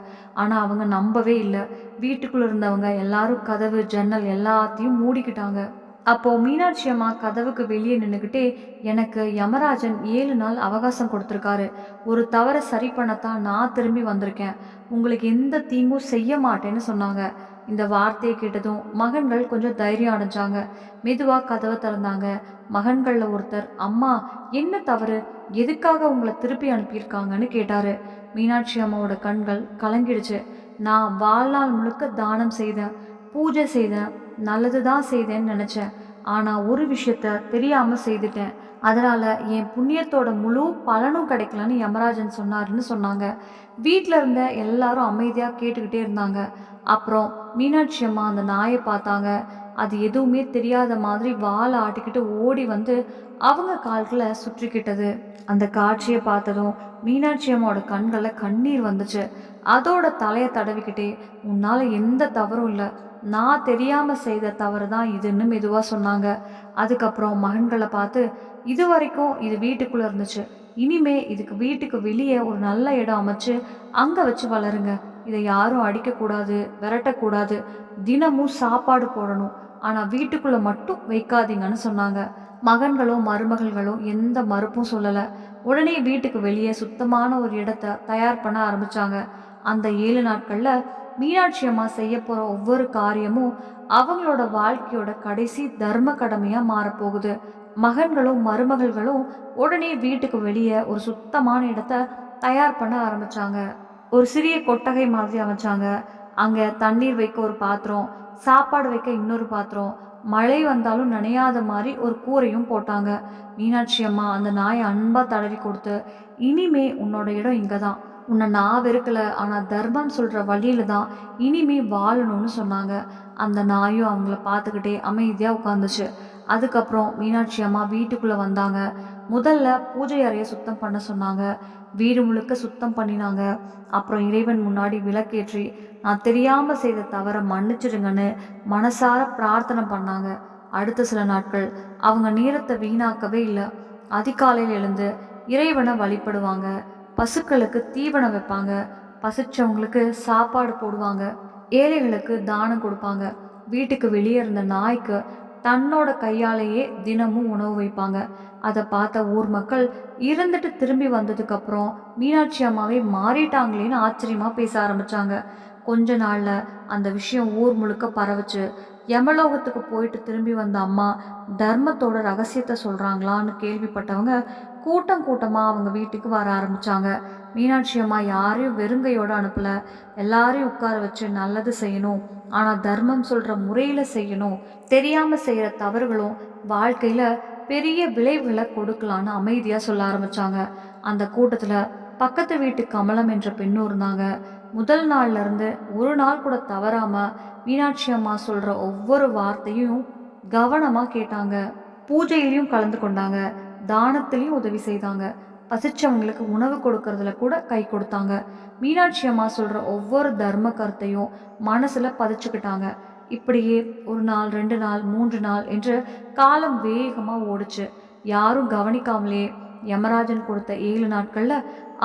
ஆனா அவங்க நம்பவே இல்லை. வீட்டுக்குள்ள இருந்தவங்க எல்லாரும் கதவு ஜன்னல் எல்லாத்தையும் மூடிக்கிட்டாங்க. அப்போ மீனாட்சி அம்மா கதவுக்கு வெளியே நின்றுக்கிட்டே, எனக்கு யமராஜன் 7 நாள் அவகாசம் கொடுத்துருக்காரு. ஒரு தவறை சரி பண்ணத்தான் நான் திரும்பி வந்திருக்கேன். உங்களுக்கு எந்த தீங்கும் செய்ய மாட்டேன்னு சொன்னாங்க. இந்த வார்த்தையை கேட்டதும் மகன்கள் கொஞ்சம் தைரியம் அடைஞ்சாங்க. மெதுவாக கதவை திறந்தாங்க. மகன்களில் ஒருத்தர், அம்மா, என்ன தவறு, எதுக்காக உங்களை திருப்பி அனுப்பியிருக்காங்கன்னு கேட்டாரு. மீனாட்சி அம்மாவோட கண்கள் கலங்கிடுச்சு. நான் வாழ்நாள் முழுக்க தானம் செய்தேன், பூஜை செய்தேன், நல்லது தான் செய்தேன்னு நினச்சேன். ஆனால் ஒரு விஷயத்த தெரியாமல் செய்துட்டேன். அதனால் என் புண்ணியத்தோட முழு பலனும் கிடைக்கலன்னு யமராஜன் சொன்னாருன்னு சொன்னாங்க. வீட்டில் இருந்த எல்லாரும் அமைதியாக கேட்டுக்கிட்டே இருந்தாங்க. அப்புறம் மீனாட்சி அம்மா அந்த நாயை பார்த்தாங்க. அது எதுவுமே தெரியாத மாதிரி வாழை ஆட்டிக்கிட்டு ஓடி வந்து அவங்க கால்களை சுற்றிக்கிட்டது. அந்த காட்சியை பார்த்ததும் மீனாட்சி அம்மாவோட கண்களில் கண்ணீர் வந்துச்சு. அதோட தலையை தடவிக்கிட்டே, உன்னால எந்த தவறும் இல்லை, நான் தெரியாம செய்த தவறு தான் இதுன்னு மெதுவா சொன்னாங்க. அதுக்கப்புறம் மகன்களை பார்த்து, இது வரைக்கும் இது வீட்டுக்குள்ள இருந்துச்சு, இனிமே இதுக்கு வீட்டுக்கு வெளியே ஒரு நல்ல இடம் அமைச்சு அங்க வச்சு வளருங்க, இதை யாரும் அடிக்கக்கூடாது, விரட்டக்கூடாது, தினமும் சாப்பாடு போடணும், ஆனால் வீட்டுக்குள்ளே மட்டும் வைக்காதீங்கன்னு சொன்னாங்க. மகன்களோ மருமகள்களோ எந்த மறுப்பும் சொல்லலை. உடனே வீட்டுக்கு வெளியே சுத்தமான ஒரு இடத்த தயார் பண்ண ஆரம்பிச்சாங்க. அந்த 7 நாட்களில் மீனாட்சி அம்மா செய்ய போகிற ஒவ்வொரு காரியமும் அவங்களோட வாழ்க்கையோட கடைசி தர்ம கடமையாக மாறப்போகுது. மகன்களும் மருமகள்களும் உடனே வீட்டுக்கு வெளியே ஒரு சுத்தமான இடத்த தயார் பண்ண ஆரம்பிச்சாங்க. ஒரு சிறிய கொட்டகை மாதிரி அமைச்சாங்க. அங்கே தண்ணீர் வைக்க ஒரு பாத்திரம், சாப்பாடு வைக்க இன்னொரு பாத்திரம், மழை வந்தாலும் நனையாத மாதிரி ஒரு கூரையும் போட்டாங்க. மீனாட்சி அம்மா அந்த நாயை அன்பா தடவி கொடுத்து, இனிமே உன்னோட இடம் இங்கே தான், உன்னை நான் வெறுக்கல, ஆனால் தர்மம் சொல்கிற வழியில தான் இனிமே வாழணும்னு சொன்னாங்க. அந்த நாயும் அவங்கள பார்த்துக்கிட்டே அமைதியாக உட்காந்துச்சு. அதுக்கப்புறம் மீனாட்சி அம்மா வீட்டுக்குள்ளே வந்தாங்க. முதல்ல பூஜை அறையை சுத்தம் பண்ண சொன்னாங்க. வீடு முழுக்க சுத்தம் பண்ணினாங்க. அப்புறம் இறைவன் முன்னாடி விளக்கேற்றி நான் தெரியாமல் செய்த தவறை மன்னிச்சிடுங்கன்னு மனசார பிரார்த்தனை பண்ணாங்க. அடுத்த சில நாட்கள் அவங்க நேரத்தை வீணாக்கவே இல்லை. அதிகாலையில் எழுந்து இறைவனை வழிபடுவாங்க. பசுக்களுக்கு தீவனம் வைப்பாங்க. பசிச்சவங்களுக்கு சாப்பாடு போடுவாங்க. ஏழைகளுக்கு தானம் கொடுப்பாங்க. வீட்டுக்கு வெளியே இருந்த நாய்க்கு தன்னோட கையாலேயே தினமும் உணவு வைப்பாங்க. அதை பார்த்த ஊர் மக்கள் இருந்துட்டு திரும்பி வந்ததுக்கப்புறம் மீனாட்சி அம்மாவே மாறிட்டாங்களேன்னு ஆச்சரியமாக பேச ஆரம்பித்தாங்க. கொஞ்ச நாளில் அந்த விஷயம் ஊர் முழுக்க பரவுச்சு. யமலோகத்துக்கு போயிட்டு திரும்பி வந்த அம்மா தர்மத்தோட ரகசியத்தை சொல்கிறாங்களான்னு கேள்விப்பட்டவங்க கூட்டம் கூட்டமாக அவங்க வீட்டுக்கு வர ஆரம்பித்தாங்க. மீனாட்சி அம்மா யாரையும் வெறுங்கையோடு அனுப்பலை. எல்லாரையும் உட்கார வச்சு நல்லது செய்யணும், ஆனால் தர்மம் சொல்கிற முறையில் செய்யணும், தெரியாமல் செய்கிற தவறுகளும் வாழ்க்கையில் பெரிய விளைவுகளை கொடுக்கலான்னு அமைதியாக சொல்ல ஆரம்பித்தாங்க. அந்த கூட்டத்தில் பக்கத்து வீட்டு கமலம் என்ற பெண்ணும் இருந்தாங்க. முதல் நாள்லேருந்து ஒரு நாள் கூட தவறாமல் மீனாட்சி அம்மா சொல்கிற ஒவ்வொரு வார்த்தையும் கவனமாக கேட்டாங்க. பூஜையிலையும் கலந்து கொண்டாங்க. தானத்திலையும் உதவி செய்தாங்க. பசிச்சவங்களுக்கு உணவு கொடுக்கறதுல கூட கை கொடுத்தாங்க. மீனாட்சி அம்மா சொல்கிற ஒவ்வொரு தர்ம கருத்தையும் மனசில் பதிச்சுக்கிட்டாங்க. இப்படியே ஒரு நாள், 2 நாள், 3 நாள் என்று காலம் வேகமாக ஓடுச்சு. யாரும் கவனிக்காமலே யமராஜன் கொடுத்த 7 நாட்களில்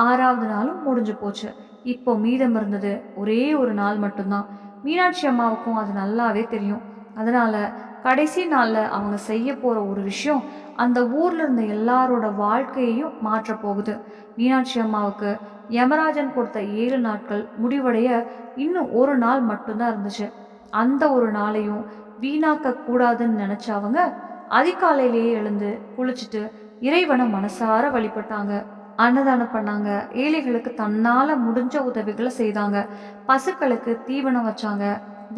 6வது நாளும் முடிஞ்சு போச்சு. இப்போ மீதம் இருந்தது ஒரே ஒரு நாள் மட்டும்தான். மீனாட்சி அம்மாவுக்கும் அது நல்லாவே தெரியும். அதனால் கடைசி நாளில் அவங்க செய்ய போகிற ஒரு விஷயம் அந்த ஊரில் இருந்த எல்லாரோட வாழ்க்கையையும் மாற்ற போகுது. மீனாட்சி அம்மாவுக்கு யமராஜன் கொடுத்த 7 நாட்கள் முடிவடைய இன்னும் ஒரு நாள் மட்டும்தான் இருந்துச்சு. அந்த ஒரு நாளையும் வீணாக்க கூடாதுன்னு நினச்ச அவங்க அதிகாலையிலேயே எழுந்து குளிச்சுட்டு இறைவனை மனசார வழிபட்டாங்க. அன்னதானம் பண்ணாங்க. ஏழைகளுக்கு தன்னால் முடிஞ்ச உதவிகளை செய்தாங்க. பசுக்களுக்கு தீவனம் வச்சாங்க.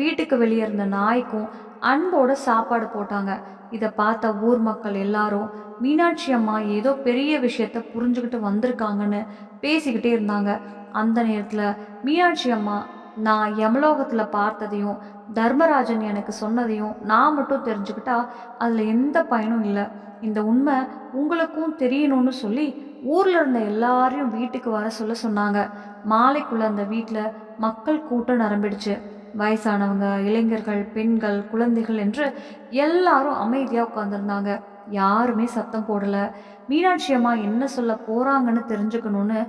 வீட்டுக்கு வெளியே இருந்த நாய்க்கும் அன்போட சாப்பாடு போட்டாங்க. இதை பார்த்த ஊர் மக்கள் எல்லாரும் மீனாட்சி அம்மா ஏதோ பெரிய விஷயத்த புரிஞ்சுக்கிட்டு வந்திருக்காங்கன்னு பேசிக்கிட்டே இருந்தாங்க. அந்த நேரத்தில் மீனாட்சி அம்மா நான் யமலோகத்தில் பார்த்ததையும் தர்மராஜன் எனக்கு சொன்னதையும் நான் மட்டும் தெரிஞ்சுக்கிட்டா அதில் எந்த பயனும் இல்லை. இந்த உண்மை உங்களுக்கும் தெரியணும்னு சொல்லி ஊரில் இருந்த எல்லாரையும் வீட்டுக்கு வர சொன்னாங்க. மாலைக்குள்ளே அந்த வீட்டில் மக்கள் கூட்டம் நிரம்பிடுச்சு. வயசானவங்க, இளைஞர்கள், பெண்கள், குழந்தைகள் என்று எல்லாரும் அமைதியாக உட்காந்துருந்தாங்க. யாருமே சத்தம் போடலை. மீனாட்சி அம்மா என்ன சொல்ல போகிறாங்கன்னு தெரிஞ்சுக்கணும்னு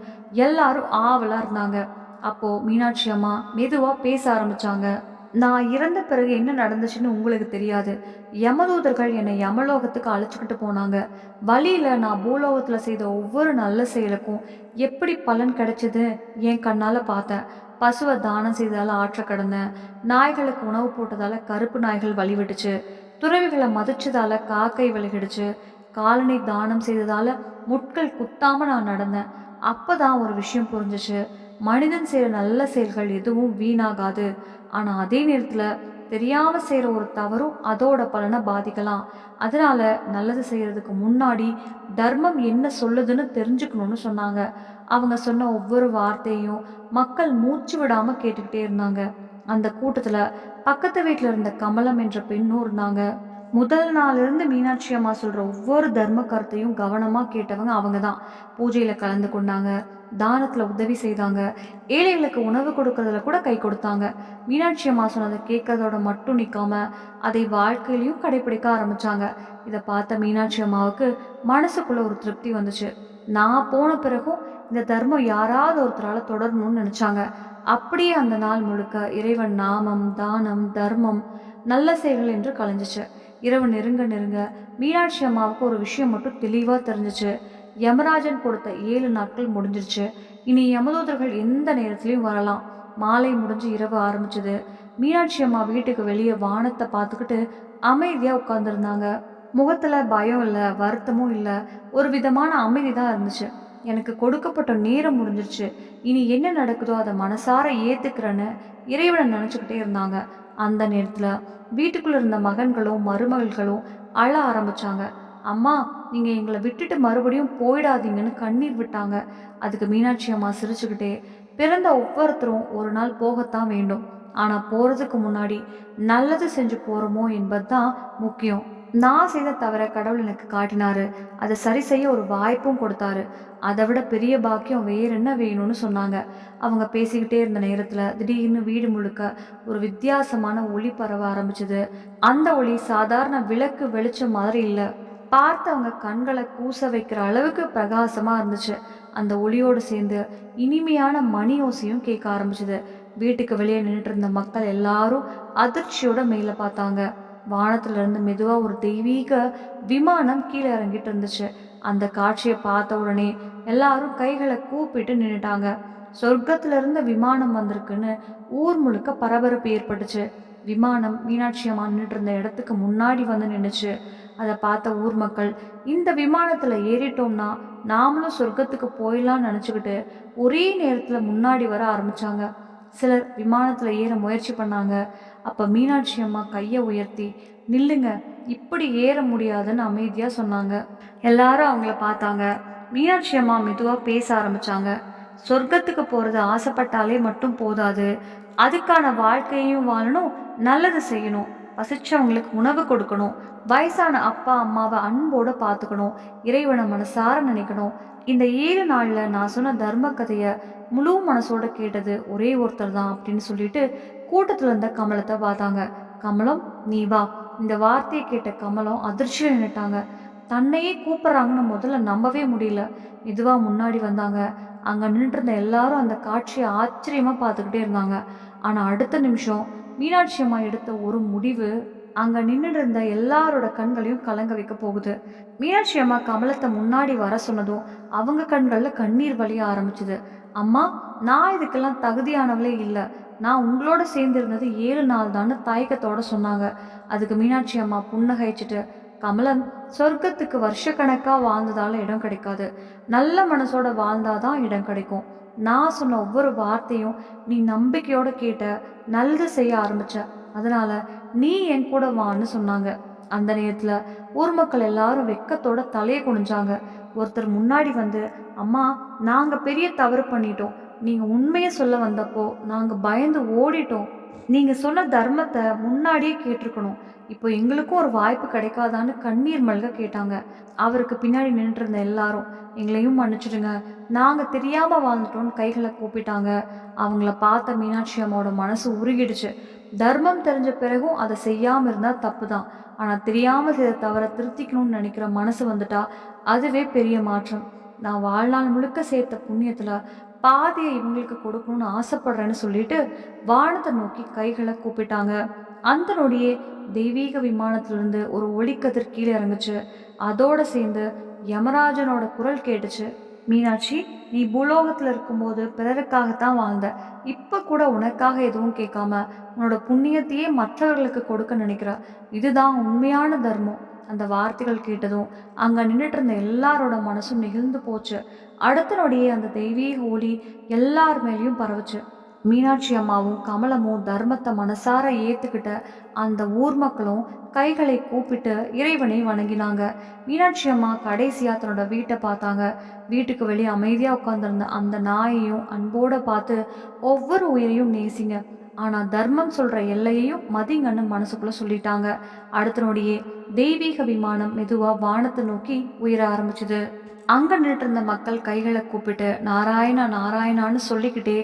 எல்லாரும் ஆவலாக இருந்தாங்க. அப்போது மீனாட்சி அம்மா மெதுவாக பேச ஆரம்பித்தாங்க. நான் இறந்த பிறகு என்ன நடந்துச்சுன்னு உங்களுக்கு தெரியாது. யமதூதர்கள் என்னை யமலோகத்துக்கு அழைச்சிக்கிட்டு போனாங்க. வழியில் நான் பூலோகத்தில் செய்த ஒவ்வொரு நல்ல செயலுக்கும் எப்படி பலன் கிடைச்சது என் கண்ணால் பார்த்தேன். பசுவை தானம் செய்ததால் ஆற்ற கடந்தேன். நாய்களுக்கு உணவு போட்டதால் கருப்பு நாய்கள் வழிவிட்டுச்சு. துறவிகளை மதிச்சதால் காக்கை விலகிடுச்சு. காலனி தானம் செய்ததால் முட்கள் குத்தாமல் நான் நடந்தேன். அப்போ தான் ஒரு விஷயம் புரிஞ்சிச்சு. மனிதன் செய்கிற நல்ல செயல்கள் எதுவும் வீணாகாது. ஆனால் அதே நேரத்தில் தெரியாமல் செய்கிற ஒரு தவறும் அதோட பலனை பாதிக்கலாம். அதனால் நல்லது செய்கிறதுக்கு முன்னாடி தர்மம் என்ன சொல்லுதுன்னு தெரிஞ்சுக்கணும்னு சொன்னாங்க. அவங்க சொன்ன ஒவ்வொரு வார்த்தையும் மக்கள் மூச்சு விடாமல் கேட்டுக்கிட்டே இருந்தாங்க. அந்த கூட்டத்தில் பக்கத்து வீட்டில் இருந்த கமலம் என்ற பெண்ணும் இருந்தாங்க. முதல் நாளிலிருந்து மீனாட்சி அம்மா சொல்கிற ஒவ்வொரு தர்ம கருத்தையும் கவனமாக கேட்டவங்க அவங்க தான். பூஜையில் கலந்து கொண்டாங்க. தானத்தில் உதவி செய்தாங்க. ஏழைகளுக்கு உணவு கொடுக்கறதுல கூட கை கொடுத்தாங்க. மீனாட்சி அம்மா சொன்னதை கேட்கறதோட மட்டும் நிற்காம அதை வாழ்க்கையிலையும் கடைபிடிக்க ஆரம்பித்தாங்க. இதை பார்த்த மீனாட்சி அம்மாவுக்கு மனசுக்குள்ள ஒரு திருப்தி வந்துச்சு. நான் போன பிறகும் இந்த தர்மம் யாராவது ஒருத்தரால் தொடரணும்னு நினச்சாங்க. அப்படியே அந்த நாள் முழுக்க இறைவன் நாமம், தானம், தர்மம், நல்ல செயல்கள் என்று கலைஞ்சிச்சு. இரவு நெருங்க நெருங்க மீனாட்சி அம்மாவுக்கு ஒரு விஷயம் மட்டும் தெளிவா தெரிஞ்சுச்சு. யமராஜன் கொடுத்த 7 நாட்கள் முடிஞ்சிருச்சு. இனி யமதூதர்கள் எந்த நேரத்திலயும் வரலாம். மாலை முடிஞ்சு இரவு ஆரம்பிச்சது. மீனாட்சி அம்மா வீட்டுக்கு வெளியே வானத்தை பார்த்துக்கிட்டு அமைதியா உட்கார்ந்துருந்தாங்க. முகத்துல பயம் இல்ல, வருத்தமும் இல்ல. ஒரு விதமான அமைதி தான் இருந்துச்சு. எனக்கு கொடுக்கப்பட்ட நேரம் முடிஞ்சிருச்சு. இனி என்ன நடக்குதோ அதை மனசார ஏத்துக்கிறேன்னு இறைவனை நினைச்சுக்கிட்டே இருந்தாங்க. அந்த நேரத்துல வீட்டுக்குள்ள இருந்த மகன்களும் மருமகள்களும் அழ ஆரம்பிச்சாங்க. அம்மா, நீங்க எங்களை விட்டுட்டு மறுபடியும் போயிடாதீங்கன்னு கண்ணீர் விட்டாங்க. அதுக்கு மீனாட்சி அம்மா சிரிச்சுக்கிட்டே, பிறந்த ஒவ்வொருத்தரும் ஒரு நாள் போகத்தான் வேண்டும். ஆனா போறதுக்கு முன்னாடி நல்லது செஞ்சு போறோமோ என்பதுதான் முக்கியம். நான் செய்த தவிர கடவுள் எனக்கு காட்டினாரு. அதை சரி செய்ய ஒரு வாய்ப்பும் கொடுத்தாரு. அதை விட பெரிய பாக்கியம் வேற என்ன வேணும்னு சொன்னாங்க. அவங்க பேசிக்கிட்டே இருந்த நேரத்துல திடீர்னு வீடு முழுக்க ஒரு வித்தியாசமான ஒளி பரவ ஆரம்பிச்சது. அந்த ஒளி சாதாரண விளக்கு வெளிச்சம் மாதிரி இல்ல. பார்த்தவங்க கண்களை கூச வைக்கிற அளவுக்கு பிரகாசமா இருந்துச்சு. அந்த ஒளியோடு சேர்ந்து இனிமையான மணி ஓசையும் கேட்க ஆரம்பிச்சது. வீட்டுக்கு வெளியே நின்றுட்டு இருந்த மக்கள் எல்லாரும் அதிர்ச்சியோட மேல பார்த்தாங்க. வானத்துல இருந்து மெதுவா ஒரு தெய்வீக விமானம் கீழே இறங்கிட்டு இருந்துச்சு. அந்த காட்சியை பார்த்த உடனே எல்லாரும் கைகளை கூப்பிட்டு நின்னுட்டாங்க. சொர்க்கத்துல இருந்து விமானம் வந்திருக்குன்னு ஊர் முழுக்க பரபரப்பு ஏற்பட்டுச்சு. விமானம் மீனாட்சி அம்மா நின்றுட்டு இருந்த இடத்துக்கு முன்னாடி வந்து நின்னுச்சு. அதை பார்த்த ஊர் மக்கள், இந்த விமானத்துல ஏறிட்டோம்னா நாமளும் சொர்க்கத்துக்கு போயிடலாம்னு நினைச்சுக்கிட்டு ஒரே நேரத்துல முன்னாடி வர ஆரம்பிச்சாங்க. சிலர் விமானத்துல ஏற முயற்சி பண்ணாங்க. அப்ப மீனாட்சி அம்மா கையை உயர்த்தி, நில்லுங்க, இப்படி ஏற முடியாதுன்னு அமைதியா சொன்னாங்க. எல்லாரும் அவங்கள பார்த்தாங்க. மீனாட்சி அம்மா மெதுவா பேச ஆரம்பிச்சாங்க. சொர்க்கத்துக்கு போறது ஆசைப்பட்டாலே மட்டும் போதாது, அதுக்கான வாழ்க்கையையும் வாழணும், நல்லது செய்யணும், பசிச்சவங்களுக்கு உணவு கொடுக்கணும், வயசான அப்பா அம்மாவை அன்போட பார்த்துக்கணும், இறைவனை மனசார நினைக்கணும். இந்த 7 நாள்ல நான் சொன்ன தர்ம கதையை முழு மனசோட கேட்டது ஒரே ஒருத்தர் தான் அப்படின்னு சொல்லிட்டு கூட்டத்துல இருந்த கமலத்தை பார்த்தாங்க. கமலம், நீ வா. இந்த வார்த்தையை கேட்ட கமலம் அதிர்ச்சியில் நின்னுட்டாங்க. தன்னையே கூப்பிடுறாங்கன்னு முதல்ல நம்பவே முடியல. மெதுவா முன்னாடி வந்தாங்க. அங்க நின்றுட்டு இருந்த எல்லாரும் அந்த காட்சியை ஆச்சரியமா பார்த்துக்கிட்டே இருந்தாங்க. ஆனா அடுத்த நிமிஷம் மீனாட்சி அம்மா எடுத்த ஒரு முடிவு அங்க நின்றுட்டு இருந்த எல்லாரோட கண்களையும் கலங்க வைக்க போகுது. மீனாட்சி அம்மா கமலத்தை முன்னாடி வர சொன்னதும் அவங்க கண்கள்ல கண்ணீர் வலிய ஆரம்பிச்சுது. அம்மா, நான் இதுக்கெல்லாம் தகுதியானவளே இல்லை. நான் உங்களோட சேர்ந்து இருந்தது 7 நாள் தான்னு தயக்கத்தோட சொன்னாங்க. அதுக்கு மீனாட்சி அம்மா புன்னகைச்சிட்டு, கமலம், சொர்க்கத்துக்கு வருஷக்கணக்கா வாழ்ந்ததால இடம் கிடைக்காது, நல்ல மனசோட வாழ்ந்தாதான் இடம் கிடைக்கும். நான் சொன்ன ஒவ்வொரு வார்த்தையும் நீ நம்பிக்கையோட கேட்ட, நல்லது செய்ய ஆரம்பிச்ச, அதனால நீ என் கூட வான்னு சொன்னாங்க. அந்த நேரத்துல ஊர் மக்கள் எல்லாரும் வெக்கத்தோட தலையை குனிஞ்சாங்க. ஒருத்தர் முன்னாடி வந்து, அம்மா, நாங்க பெரிய தவறு பண்ணிட்டோம். நீங்க உண்மையை சொல்ல வந்தப்போ நாங்க பயந்து ஓடிட்டோம். நீங்க சொன்ன தர்மத்தை முன்னாடியே கேட்டிருக்கணும். இப்போ எங்களுக்கும் ஒரு வாய்ப்பு கிடைக்காதான்னு கண்ணீர் மல்க கேட்டாங்க. அவருக்கு பின்னாடி நின்றுட்டு இருந்த எல்லாரும், எங்களையும் மன்னிச்சிடுங்க, நாங்க தெரியாம வாழ்ந்துட்டோம்னு கைகளை கூப்பிட்டாங்க. அவங்கள பார்த்த மீனாட்சி அம்மாவோட மனசு உருகிடுச்சு. தர்மம் தெரிஞ்ச பிறகும் அதை செய்யாம இருந்தா தப்பு தான். ஆனா தெரியாம செய்த தவிர திருத்திக்கணும்னு நினைக்கிற மனசு வந்துட்டா அதுவே பெரிய மாற்றம். நான் வாழ்நாள் முழுக்க சேர்த்த புண்ணியத்துல பாதியை இவங்களுக்கு கொடுக்கணும்னு ஆசைப்படுறேன்னு சொல்லிட்டு வானத்தை நோக்கி கைகளை கூப்பிட்டாங்க. அந்த நொடியே தெய்வீக விமானத்திலிருந்து ஒரு ஒளிக்கதிர் கீழே இறங்குச்சு. அதோட சேர்ந்து யமராஜனோட குரல் கேட்டுச்சு. மீனாட்சி, நீ பூலோகத்துல இருக்கும்போது பிறருக்காகத்தான் வாழ்ந்த. இப்ப கூட உனக்காக எதுவும் கேட்காம உன்னோட புண்ணியத்தையே மற்றவர்களுக்கு கொடுக்க நினைக்கிற. இதுதான் உண்மையான தர்மம். அந்த வார்த்தைகள் கேட்டதும் அங்க நின்றுட்டு இருந்த எல்லாரோட மனசும் நெகிழ்ந்து போச்சு. அடுத்த நொடியே அந்த தெய்வீக ஒளி எல்லார் மேலேயும் பரவுச்சு. மீனாட்சி அம்மாவும் கமலமும் தர்மத்தை மனசார ஏத்துக்கிட்ட அந்த ஊர் மக்களும் கைகளை கூப்பிட்டு இறைவனை வணங்கினாங்க. மீனாட்சி அம்மா கடைசியா தன்னோட வீட்டை பார்த்தாங்க. வீட்டுக்கு வெளியே அமைதியா உட்கார்ந்திருந்த அந்த நாயையும் அன்போட பார்த்து, ஒவ்வொரு உயிரையும் நேசிங்க, ஆனா தர்மம் சொல்ற எல்லையையும் மதிங்கன்னு மனசுக்குள்ள சொல்லிட்டாங்க. அடுத்த நொடியே தெய்வீக விமானம் மெதுவா வானத்தை நோக்கி உயர ஆரம்பிச்சுது. அங்க நின்றுட்டு இருந்த மக்கள் கைகளை கூப்பிட்டு நாராயணா நாராயணான்னு சொல்லிக்கிட்டே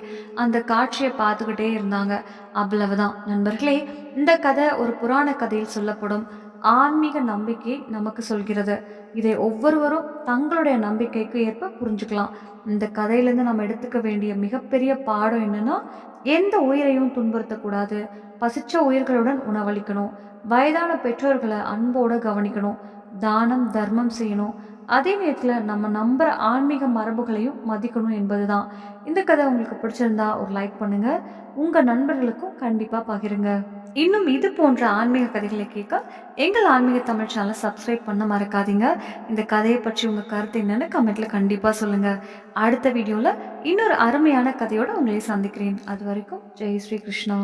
அந்த காட்சியை பார்த்துக்கிட்டே இருந்தாங்க. அவ்வளவுதான் நண்பர்களே, இந்த கதை ஒரு புராண கதையில் சொல்லப்படும் ஆன்மீக நம்பிக்கை நமக்கு சொல்கிறது. இதை ஒவ்வொருவரும் தங்களுடைய நம்பிக்கைக்கு ஏற்ப புரிஞ்சுக்கலாம். இந்த கதையிலேருந்து நம்ம எடுத்துக்க வேண்டிய மிகப்பெரிய பாடம் என்னன்னா, எந்த உயிரையும் துன்புறுத்தக்கூடாது. பசிச்ச உயிர்களுடன் உணவளிக்கணும். வயதான பெற்றோர்கள அன்போட கவனிக்கணும். தானம், தர்மம் செய்யணும். அதே நேரத்துல நம்ம நம்புற ஆன்மீக மரபுகளையும் மதிக்கணும் என்பதுதான். இந்த கதை உங்களுக்கு பிடிச்சிருந்தா ஒரு லைக் பண்ணுங்க. உங்க நண்பர்களுக்கும் கண்டிப்பா பகிருங்க. இன்னும் இது போன்ற ஆன்மீக கதைகளை கேட்க எங்கள் ஆன்மீக தமிழ் சேனலை சப்ஸ்கிரைப் பண்ண மறக்காதீங்க. இந்த கதையை பற்றி உங்க கருத்து என்னன்னு கமெண்ட்ல கண்டிப்பா சொல்லுங்க. அடுத்த வீடியோல இன்னொரு அருமையான கதையோட உங்களை சந்திக்கிறேன். அது வரைக்கும் ஜெய் ஸ்ரீ கிருஷ்ணா.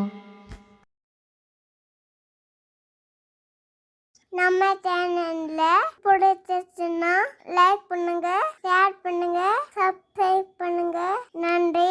நம்ம சேனல்ல பிடிச்சிருச்சுன்னா லைக் பண்ணுங்க, ஷேர் பண்ணுங்க, சப்ஸ்கிரைப் பண்ணுங்க. நன்றி.